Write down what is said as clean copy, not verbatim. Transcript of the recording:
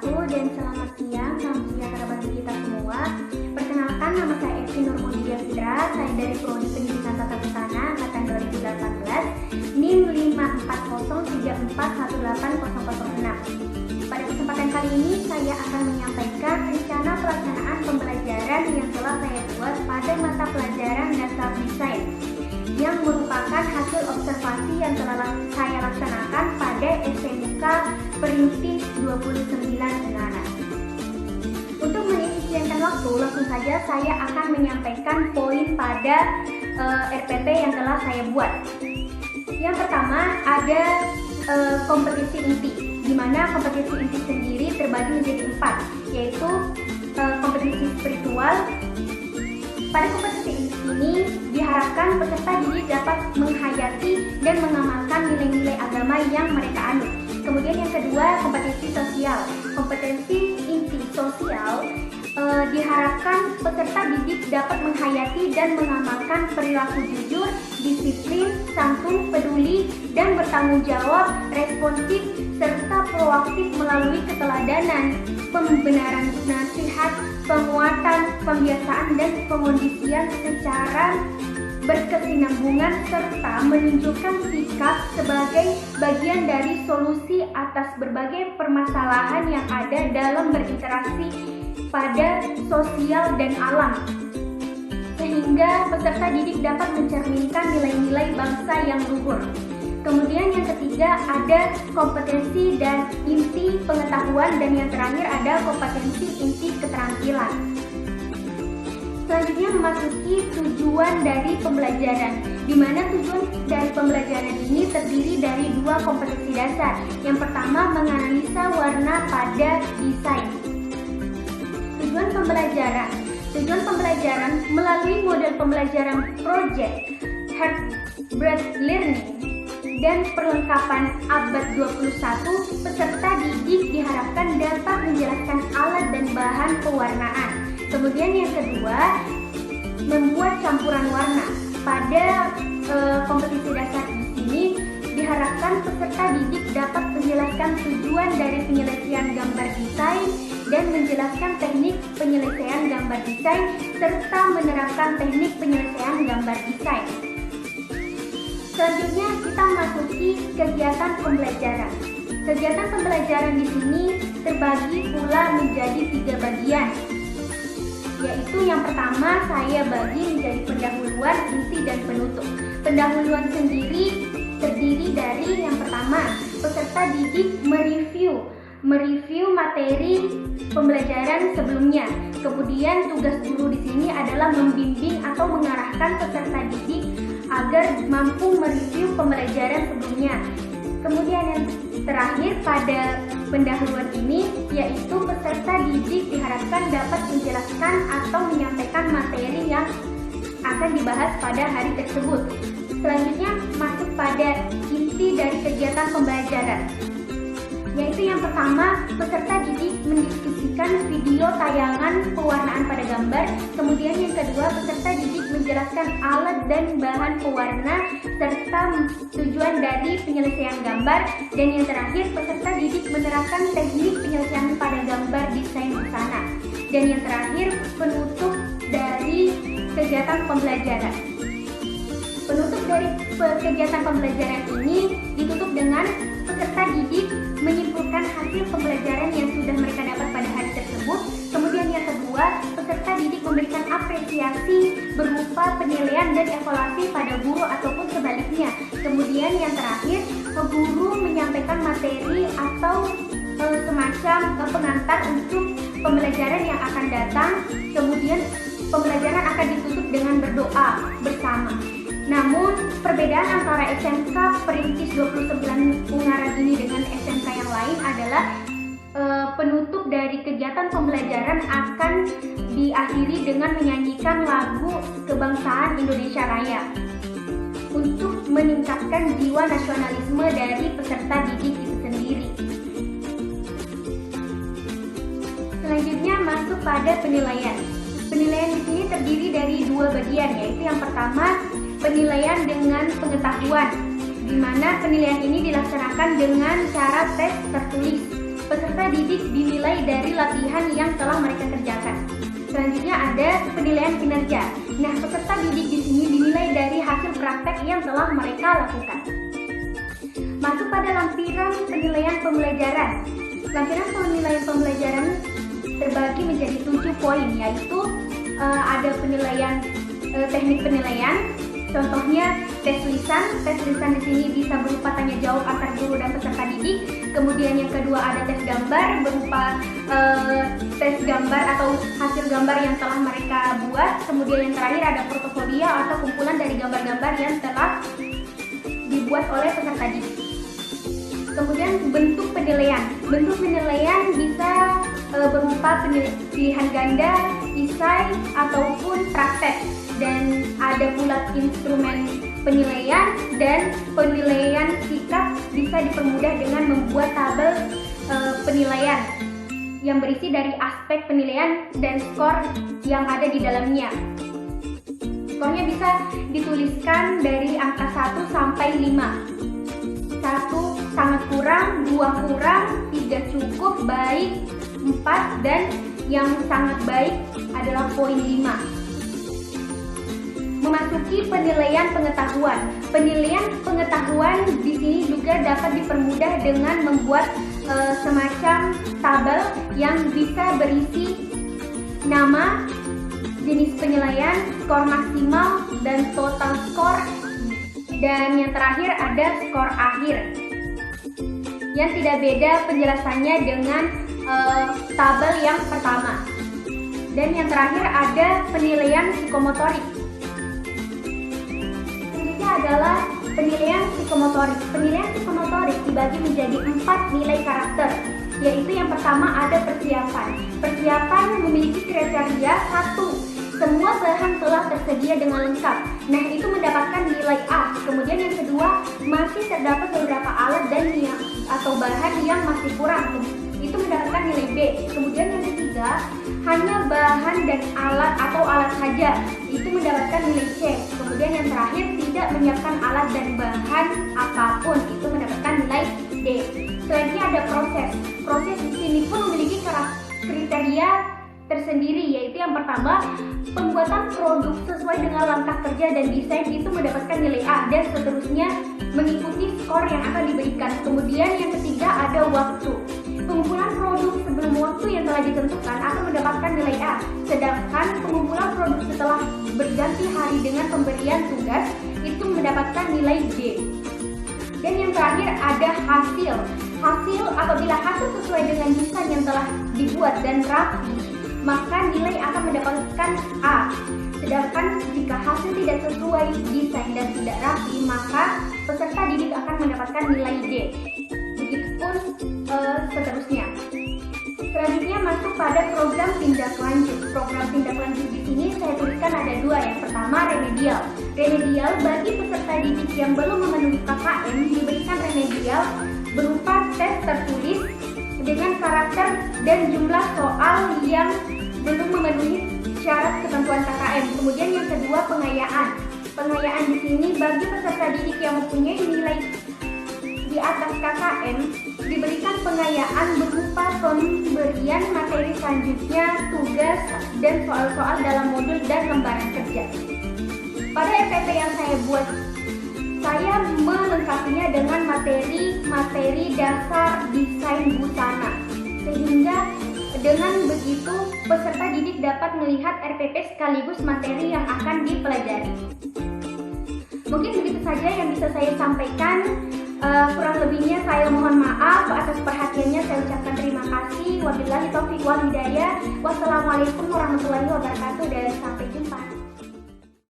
wabarakatuh dan selamat siang, salam sejahtera bagi kita semua. Perkenalkan, nama saya Evi Nurmulia Fitra, saya dari Prodi Pendidikan Tata Busana angkatan 2018, NIM 54034180006. Pada kesempatan kali ini saya akan menyampaikan rencana pelaksanaan pembelajaran yang telah saya buat pada mata pelajaran dasar desain, yang merupakan hasil observasi yang telah saya laksanakan pada SMK Perintis 29 Ungaran. Untuk mengefisienkan waktu, langsung saja saya akan menyampaikan poin pada RPP yang telah saya buat. Yang pertama ada kompetisi inti, di mana kompetisi inti sendiri terbagi menjadi 4, yaitu kompetisi spiritual. Pada kompetisi ini diharapkan peserta didik dapat menghayati dan mengamalkan nilai-nilai agama yang mereka anut. Kemudian yang kedua, kompetisi sosial. Kompetensi inti sosial diharapkan peserta didik dapat menghayati dan mengamalkan perilaku jujur, disiplin, santun, peduli, dan bertanggung jawab, responsif, serta proaktif melalui keteladanan, pembenaran nasihat, penguatan, pembiasaan, dan pengondisian secara berkesinambungan, serta menunjukkan sikap sebagai bagian dari solusi atas berbagai permasalahan yang ada dalam berinteraksi pada sosial dan alam, sehingga peserta didik dapat mencerminkan nilai-nilai bangsa yang luhur. Kemudian yang ketiga ada kompetensi dan inti pengetahuan, dan yang terakhir ada kompetensi inti keterampilan. Selanjutnya memasuki tujuan dari pembelajaran, di mana tujuan dari pembelajaran ini terdiri dari 2 kompetensi dasar. Yang pertama, menganalisa warna pada desain. Tujuan pembelajaran melalui model pembelajaran project, heart-breath learning, dan perlengkapan abad 21, peserta didik diharapkan dapat menjelaskan alat dan bahan pewarnaan. Kemudian yang kedua, membuat campuran warna. Pada kompetisi dasar ini diharapkan peserta didik dapat menjelaskan tujuan dari penyelesaian gambar desain dan menjelaskan teknik penyelesaian gambar desain serta menerapkan teknik penyelesaian gambar desain. Selanjutnya kita memasuki kegiatan pembelajaran. Kegiatan pembelajaran di sini terbagi pula menjadi 3 bagian, yaitu yang pertama saya bagi menjadi pendahuluan, inti, dan penutup. Pendahuluan sendiri terdiri dari yang pertama, peserta didik mereview materi pembelajaran sebelumnya. Kemudian tugas guru di sini adalah membimbing atau mengarahkan peserta didik agar mampu mereview pembelajaran sebelumnya. Kemudian yang terakhir pada pendahuluan ini yaitu peserta didik diharapkan dapat menjelaskan atau menyampaikan materi yang akan dibahas pada hari tersebut. Selanjutnya masuk pada inti dari kegiatan pembelajaran, yaitu yang pertama, peserta didik mendiskusikan video tayangan pewarnaan pada gambar. Kemudian yang kedua, peserta didik menjelaskan alat dan bahan pewarna serta tujuan dari penyelesaian gambar. Dan yang terakhir, peserta didik menerapkan teknik penyelesaian pada gambar desain busana. Dan yang terakhir, penutup dari kegiatan pembelajaran. Penutup dari kegiatan pembelajaran ini ditutup dengan peserta didik menyimpulkan hasil pembelajaran yang sudah mereka dapat pada hari tersebut. Kemudian yang kedua, peserta didik memberikan apresiasi berupa penilaian dan evaluasi pada guru ataupun sebaliknya. Kemudian yang terakhir, guru menyampaikan materi atau semacam pengantar untuk pembelajaran yang akan datang. Kemudian pembelajaran akan ditutup dengan berdoa bersama. Namun perbedaan antara SMK Perintis 29 Ungaran ini dengan SMK yang lain adalah penutup dari kegiatan pembelajaran akan diakhiri dengan menyanyikan lagu kebangsaan Indonesia Raya untuk meningkatkan jiwa nasionalisme dari peserta didik itu sendiri. Selanjutnya masuk pada penilaian. Penilaian di sini terdiri dari 2 bagian, yaitu yang pertama, penilaian dengan pengetahuan, di mana penilaian ini dilaksanakan dengan cara tes tertulis. peserta didik dinilai dari latihan yang telah mereka kerjakan. Selanjutnya ada penilaian kinerja. Nah, peserta didik di sini dinilai dari hasil praktek yang telah mereka lakukan. Masuk pada lampiran penilaian pembelajaran. Lampiran penilaian pembelajaran terbagi menjadi 7 poin, yaitu ada penilaian teknik penilaian. Contohnya tes lisan. Tes lisan di sini bisa berupa tanya jawab antar guru dan peserta didik. Kemudian yang kedua ada tes gambar berupa tes gambar atau hasil gambar yang telah mereka buat. Kemudian yang terakhir ada portofolio atau kumpulan dari gambar-gambar yang telah dibuat oleh peserta didik. Kemudian bentuk penilaian. Bentuk penilaian bisa berupa pilihan ganda, esai ataupun praktek. Dan ada pula instrumen penilaian, dan penilaian sikap bisa dipermudah dengan membuat tabel penilaian yang berisi dari aspek penilaian dan skor yang ada di dalamnya. Skornya bisa dituliskan dari angka 1 sampai 5. 1 sangat kurang, 2 kurang, 3 cukup, baik, 4, dan yang sangat baik adalah poin 5. Memasuki penilaian pengetahuan. Penilaian pengetahuan di sini juga dapat dipermudah dengan membuat semacam tabel yang bisa berisi nama, jenis penilaian, skor maksimal, dan total skor. Dan yang terakhir ada skor akhir, yang tidak beda penjelasannya dengan tabel yang pertama. Dan yang terakhir ada penilaian psikomotorik. Adalah penilaian psikomotorik. Penilaian psikomotorik dibagi menjadi 4 nilai karakter, yaitu yang pertama ada persiapan. Persiapan memiliki kriteria 1. Semua bahan telah tersedia dengan lengkap. Nah, itu mendapatkan nilai A. Kemudian yang kedua, masih terdapat beberapa alat dan atau bahan yang masih kurang. Itu mendapatkan nilai B. Kemudian yang ketiga, hanya bahan dan alat atau alat saja. Itu mendapatkan nilai C. Kemudian yang terakhir, tidak menyiapkan alat dan bahan apapun. Itu mendapatkan nilai D. Selanjutnya ada proses. Proses di sini pun memiliki kriteria tersendiri, yaitu yang pertama, pembuatan produk sesuai dengan langkah kerja dan desain itu mendapatkan nilai A, dan seterusnya mengikuti skor yang akan diberikan. Kemudian yang ketiga ada waktu. Pengumpulan produk sebelum waktu yang telah ditentukan akan mendapatkan nilai A, sedangkan pengumpulan produk setelah berganti hari dengan pemberian tugas itu mendapatkan nilai D. Dan yang terakhir ada hasil. Hasil, apabila hasil sesuai dengan desain yang telah dibuat dan rapi, maka nilai akan mendapatkan A. Sedangkan jika hasil tidak sesuai desain dan tidak rapi, maka peserta didik akan mendapatkan nilai D. Begitupun seterusnya. Selanjutnya masuk pada program tindak lanjut. Program tindak lanjut di sini saya tuliskan ada 2. Yang pertama remedial. Remedial bagi peserta didik yang belum memenuhi KKM diberikan remedial berupa tes tertulis dengan karakter dan jumlah soal yang belum memenuhi syarat ketentuan KKM. Kemudian yang kedua pengayaan. Pengayaan di sini bagi peserta didik yang mempunyai nilai di atas KKM diberikan pengayaan berupa pemberian materi selanjutnya, tugas, dan soal-soal dalam modul dan lembaran kerja. Pada RPP yang saya buat, saya melengkapinya dengan materi dasar desain busana, sehingga dengan begitu peserta didik dapat melihat RPP sekaligus materi yang akan dipelajari. Mungkin begitu saja yang bisa saya sampaikan. Kurang lebihnya saya mohon maaf. Atas perhatiannya saya ucapkan terima kasih. Wabillahi taufiq wal hidayah. Wassalamualaikum warahmatullahi wabarakatuh dan sampai jumpa.